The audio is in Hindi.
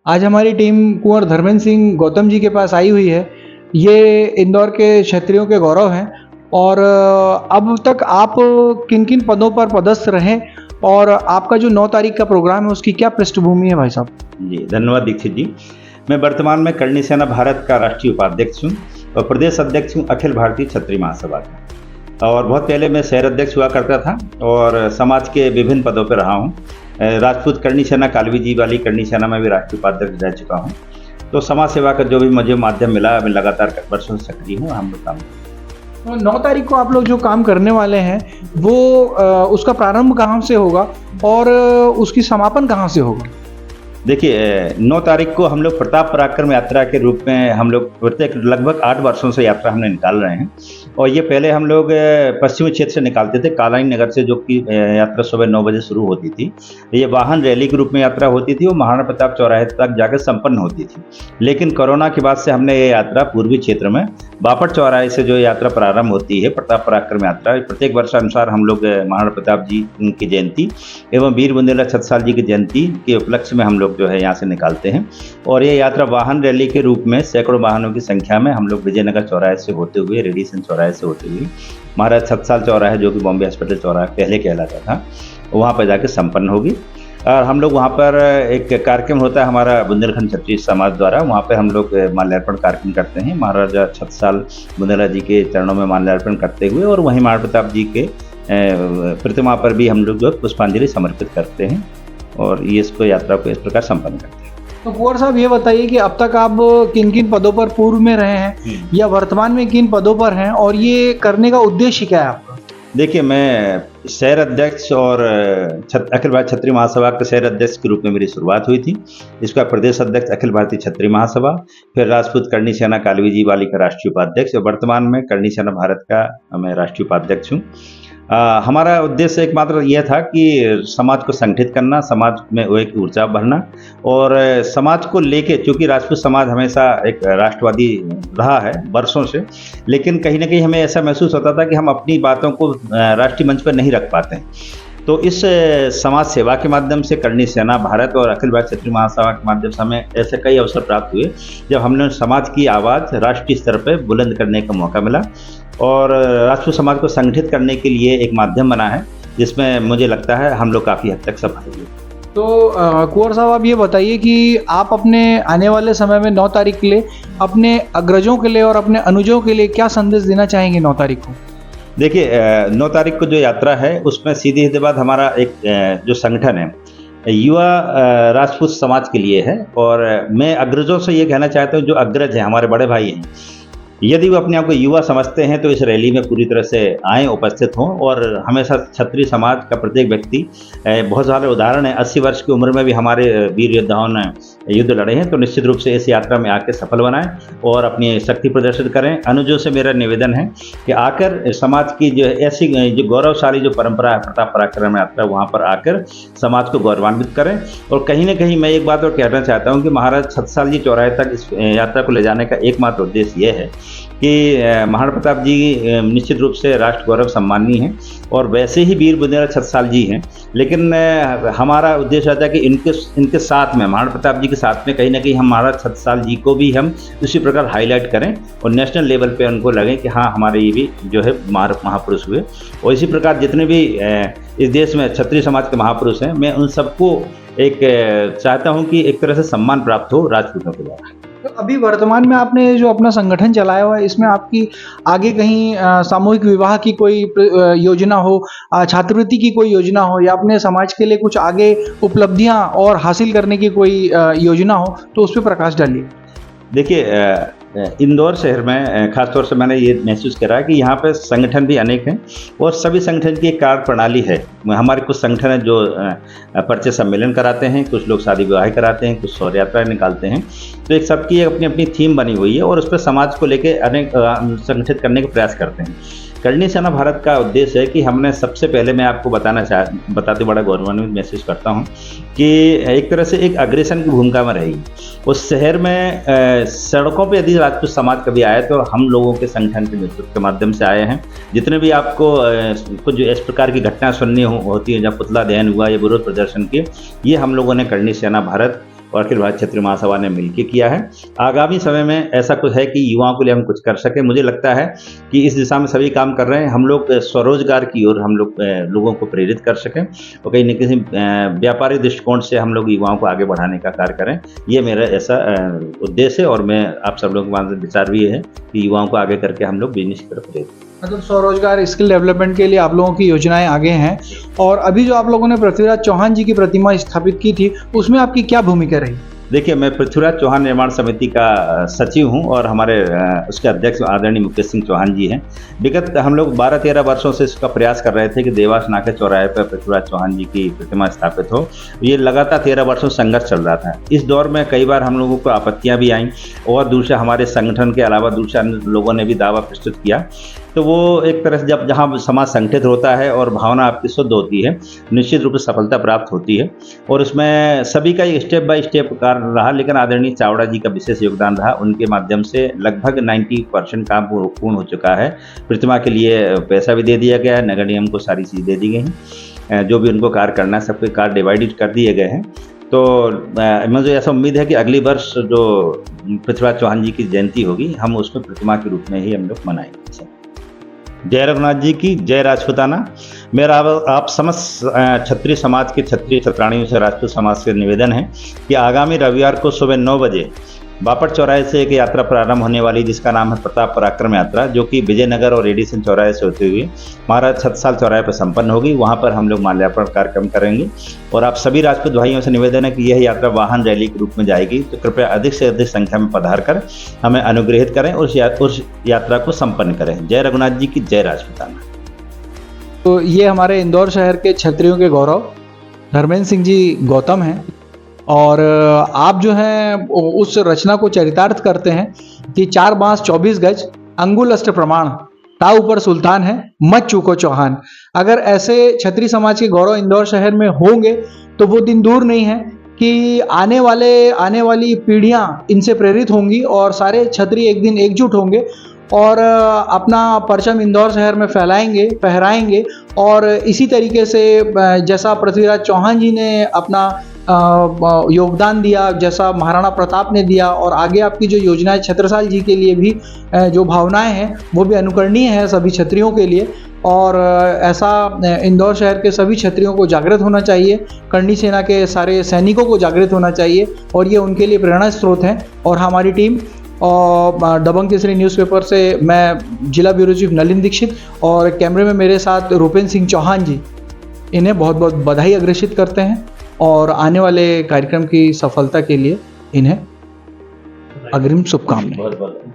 आज हमारी टीम कुंवर धर्मेंद्र सिंह गौतम जी के पास आई हुई है। ये इंदौर के क्षत्रियों के गौरव हैं और अब तक आप किन-किन पदों पर पदस्थ रहे और आपका जो 9 तारीख का प्रोग्राम है उसकी क्या पृष्ठभूमि है भाई साहब? जी, धन्यवाद दीक्षित जी। मैं वर्तमान में करणी सेना भारत का राष्ट्रीय उपाध्यक्ष हूँ और प्रदेश अध्यक्ष हूँ अखिल भारतीय क्षत्रिय महासभा का। और बहुत पहले मैं शहर अध्यक्ष हुआ करता था और समाज के विभिन्न पदों पर रहा हूँ। राजपूत करणी सेना कालवी जी वाली करणी सेना में भी राष्ट्रीय उपाध्यक्ष रह चुका हूँ। तो समाज सेवा का जो भी मुझे माध्यम मिला, मैं लगातार वर्षों से सक्रिय हूँ। हम लोग काम 9 तारीख को आप लोग जो काम करने वाले हैं वो उसका प्रारंभ कहाँ से होगा और उसकी समापन कहाँ से होगा? देखिए, 9 तारीख को हम लोग प्रताप पराक्रम यात्रा के रूप में हम लोग प्रत्येक लगभग 8 वर्षों से यात्रा हमने निकाल रहे हैं। और ये पहले हम लोग पश्चिमी क्षेत्र से निकालते थे, कालाइन नगर से, जो कि यात्रा सुबह 9 बजे शुरू होती थी। ये वाहन रैली के रूप में यात्रा होती थी और महाराणा प्रताप चौराहे तक जाकर संपन्न होती थी। लेकिन कोरोना के बाद से हमने ये यात्रा पूर्वी क्षेत्र में बापट चौराहे से जो यात्रा प्रारंभ होती है, प्रताप पराक्रम यात्रा, प्रत्येक वर्षानुसार हम लोग महाराणा प्रताप जी की जयंती एवं वीर बुंदेला छत्रसाल जी की जयंती के उपलक्ष्य में हम लोग जो है यहाँ से निकालते हैं। और ये यात्रा वाहन रैली के रूप में सैकड़ों वाहनों की संख्या में हम लोग विजयनगर चौराहे से होते हुए, रेडिसन चौराहे से होते हुए, महाराज छत्रसाल चौराहे जो कि बॉम्बे हॉस्पिटल चौराहे पहले कहलाता था, वहाँ पर जाकर संपन्न होगी। और हम लोग वहाँ पर एक कार्यक्रम होता है हमारा बुंदेलखंड क्षत्रिय समाज द्वारा, वहाँ पर हम लोग माल्यार्पण कार्यक्रम करते हैं, महाराजा छत्रसाल बुंदेला जी के चरणों में माल्यार्पण करते हुए, और वहीं महाराणा प्रताप जी के प्रतिमा पर भी हम लोग जो पुष्पांजलि समर्पित करते हैं और ये इसको यात्रा को इस प्रकार संपन्न करते हैं। तो कुंवर साहब ये बताइए कि अब तक आप किन-किन पदों पर पूर्व में रहे हैं या वर्तमान में किन पदों पर हैं और ये करने का उद्देश्य क्या है आपका? देखिए, मैं शहर अध्यक्ष और अखिल भारतीय क्षत्रिय महासभा के शहर अध्यक्ष के रूप में मेरी शुरुआत हुई थी। इसका प्रदेश अध्यक्ष अखिल भारतीय क्षत्रिय महासभा, फिर राजपूत करणी सेना कालवी जी वाली का राष्ट्रीय उपाध्यक्ष और वर्तमान में करणी सेना भारत का मैं राष्ट्रीय उपाध्यक्ष हूँ। हमारा उद्देश्य एकमात्र यह था कि समाज को संगठित करना, समाज में वो एक ऊर्जा भरना और समाज को लेके, चूँकि राजपूत समाज हमेशा एक राष्ट्रवादी रहा है वर्षों से, लेकिन कहीं ना कहीं हमें ऐसा महसूस होता था कि हम अपनी बातों को राष्ट्रीय मंच पर नहीं रख पाते हैं। तो इस समाज सेवा के माध्यम से करणी सेना भारत और अखिल भारतीय क्षत्रिय महासभा के माध्यम से हमें ऐसे कई अवसर प्राप्त हुए जब हमने समाज की आवाज़ राष्ट्रीय स्तर पर बुलंद करने का मौका मिला और राजपूत समाज को संगठित करने के लिए एक माध्यम बना है, जिसमें मुझे लगता है हम लोग काफ़ी हद तक सफल हुए। तो कुंवर साहब आप ये बताइए कि आप अपने आने वाले समय में 9 तारीख के लिए अपने अग्रजों के लिए और अपने अनुजों के लिए क्या संदेश देना चाहेंगे 9 तारीख को? देखिए, 9 तारीख को जो यात्रा है उसमें सीधे बाद हमारा एक जो संगठन है युवा राजपूत समाज के लिए है। और मैं अग्रजों से ये कहना चाहता हूँ, जो अग्रज हैं, हमारे बड़े भाई हैं, यदि वो अपने आप को युवा समझते हैं तो इस रैली में पूरी तरह से आएँ, उपस्थित हों। और हमेशा क्षत्रिय समाज का प्रत्येक व्यक्ति, बहुत सारे उदाहरण है, 80 वर्ष की उम्र में भी हमारे वीर योद्धाओं ने युद्ध लड़े हैं, तो निश्चित रूप से इस यात्रा में आकर सफल बनाएं और अपनी शक्ति प्रदर्शित करें। अनुजों से मेरा निवेदन है कि आकर समाज की जो ऐसी जो गौरवशाली जो परंपरा है प्रताप पराक्रम यात्रा, वहाँ पर आकर समाज को गौरवान्वित करें। और कहीं ना कहीं मैं एक बात और कहना चाहता हूँ कि महाराज छत्रसाल जी चौराहे तक इस यात्रा को ले जाने का एकमात्र उद्देश्य ये है कि महाराणा प्रताप जी निश्चित रूप से राष्ट्र गौरव सम्माननीय हैं और वैसे ही वीर बुंदेला छत्रसाल जी हैं, लेकिन हमारा उद्देश्य रहता है कि इनके साथ में, महाराणा प्रताप जी के साथ में, कहीं ना कहीं हम महाराज छत्रसाल जी को भी हम उसी प्रकार हाईलाइट करें और नेशनल लेवल पे उनको लगे कि हाँ, हमारे ये भी जो है महापुरुष हुए। और इसी प्रकार जितने भी इस देश में क्षत्रिय समाज के महापुरुष हैं, मैं उन सबको एक चाहता हूँ कि एक तरह से सम्मान प्राप्त हो राजपूतों के द्वारा। तो अभी वर्तमान में आपने जो अपना संगठन चलाया हुआ है, इसमें आपकी आगे कहीं सामूहिक विवाह की कोई योजना हो, छात्रवृत्ति की कोई योजना हो या अपने समाज के लिए कुछ आगे उपलब्धियां और हासिल करने की कोई योजना हो, तो उस पर प्रकाश डालिए। देखिए, इंदौर शहर में खासतौर से मैंने ये महसूस करा कि यहाँ पे संगठन भी अनेक हैं और सभी संगठन की एक कार्य प्रणाली है। हमारे कुछ संगठन है जो परिचय सम्मेलन कराते हैं, कुछ लोग शादी विवाह कराते हैं, कुछ शौर्य यात्रा निकालते हैं। तो एक सबकी अपनी अपनी थीम बनी हुई है और उस पर समाज को लेकर अनेक संगठित करने का प्रयास करते हैं। करणी सेना भारत का उद्देश्य है कि हमने सबसे पहले, मैं आपको बताते बड़ा गौरवान्वित महसूस करता हूँ कि एक तरह से एक अग्रेसन की भूमिका में रही। उस शहर में सड़कों पे यदि राजपूत समाज कभी आए तो हम लोगों के संगठन के नेतृत्व के माध्यम से आए हैं। जितने भी आपको कुछ इस प्रकार की घटना सुननी होती है, जब पुतला दहन हुआ या विरोध प्रदर्शन किए, ये हम लोगों ने करणी सेना भारत और अखिल भारत क्षेत्रीय महासभा ने मिलकर किया है। आगामी समय में ऐसा कुछ है कि युवाओं के लिए हम कुछ कर सकें। मुझे लगता है कि इस दिशा में सभी काम कर रहे हैं। हम लोग स्वरोजगार की ओर हम लोग लोगों को प्रेरित कर सकें और कहीं न कहीं व्यापारिक दृष्टिकोण से हम लोग युवाओं को आगे बढ़ाने का कार्य करें। ये मेरा ऐसा उद्देश्य है और मैं आप सब लोगों के विचार भी है कि युवाओं को आगे करके हम लोग बिजनेस की तरफ प्रेरित। मतलब स्वरोजगार स्किल डेवलपमेंट के लिए आप लोगों की योजनाएं आगे हैं। और अभी जो आप लोगों ने पृथ्वीराज चौहान जी की प्रतिमा स्थापित की थी, उसमें आपकी क्या भूमिका रही? देखिए, मैं पृथ्वीराज चौहान निर्माण समिति का सचिव हूं और हमारे उसके अध्यक्ष आदरणीय मुकेश सिंह चौहान जी हैं। विगत हम लोग 12-13 वर्षों से इसका प्रयास कर रहे थे कि देवास नाके चौराहे पर पृथ्वीराज चौहान जी की प्रतिमा स्थापित हो। ये लगातार 13 वर्षों संघर्ष चल रहा था। इस दौर में कई बार हम लोगों को आपत्तियां भी आईं और दूसरे हमारे संगठन के अलावा दूसरे अन्य लोगों ने भी दावा प्रस्तुत किया। तो वो एक तरह से जब जहाँ समाज संगठित होता है और भावना आपकी शुद्ध होती है, निश्चित रूप से सफलता प्राप्त होती है। और उसमें सभी का एक स्टेप बाय स्टेप कार्य रहा, लेकिन आदरणीय चावड़ा जी का विशेष योगदान रहा। उनके माध्यम से लगभग 90% काम पूर्ण हो चुका है। प्रतिमा के लिए पैसा भी दे दिया गया है, नगर निगम को सारी चीज़ दे दी गई हैं। जो भी उनको कार्य करना है सबके कार्य डिवाइडेड कर दिए गए हैं। तो मुझे ऐसा उम्मीद है कि अगली वर्ष जो पृथ्वीराज चौहान जी की जयंती होगी, हम उसमें प्रतिमा के रूप में ही हम लोग मनाएंगे। जय रघुनाथ जी की जय। राजपूताना। मेरा आप समस्त क्षत्रिय समाज के क्षत्रिय छत्राणियों से राजपूत समाज से निवेदन है कि आगामी रविवार को सुबह 9 बजे बापट चौराहे से एक यात्रा प्रारंभ होने वाली, जिसका नाम है प्रताप पराक्रम यात्रा, जो कि विजयनगर और एडिसन चौराहे से होते हुए महाराज छत्रसाल चौराहे पर संपन्न होगी। वहां पर हम लोग माल्यार्पण कार्यक्रम करेंगे और आप सभी राजपूत भाइयों से निवेदन है कि यह यात्रा वाहन रैली के रूप में जाएगी, तो कृपया अधिक से अधिक संख्या में पधार कर हमें अनुग्रहित करें और उस यात्रा को संपन्न करें। जय रघुनाथ जी की जय। राजपूताना। तो ये हमारे इंदौर शहर के क्षत्रियों के गौरव धर्मेंद्र सिंह जी गौतम हैं। और आप जो हैं उस रचना को चरितार्थ करते हैं कि 4 बांस 24 गज, अंगुल अष्ट प्रमाण, ताऊ पर सुल्तान है, मत चूको चौहान। अगर ऐसे क्षत्रिय समाज के गौरव इंदौर शहर में होंगे तो वो दिन दूर नहीं है कि आने वाली पीढ़ियां इनसे प्रेरित होंगी और सारे क्षत्रिय एक दिन एकजुट होंगे और अपना परचम इंदौर शहर में फहराएंगे। और इसी तरीके से जैसा पृथ्वीराज चौहान जी ने अपना योगदान दिया, जैसा महाराणा प्रताप ने दिया, और आगे आपकी जो योजनाएं छत्रसाल जी के लिए भी जो भावनाएं हैं वो भी अनुकरणीय है सभी क्षत्रियों के लिए। और ऐसा इंदौर शहर के सभी क्षत्रियों को जागृत होना चाहिए, करणी सेना के सारे सैनिकों को जागृत होना चाहिए और ये उनके लिए प्रेरणा स्रोत हैं। और हमारी टीम और दबंग केसरी न्यूज़पेपर से मैं जिला ब्यूरो चीफ नलिन दीक्षित और कैमरे में मेरे साथ रूपेंद्र सिंह चौहान जी, इन्हें बहुत बहुत बधाई अग्रेषित करते हैं और आने वाले कार्यक्रम की सफलता के लिए इन्हें अग्रिम शुभकामनाएं।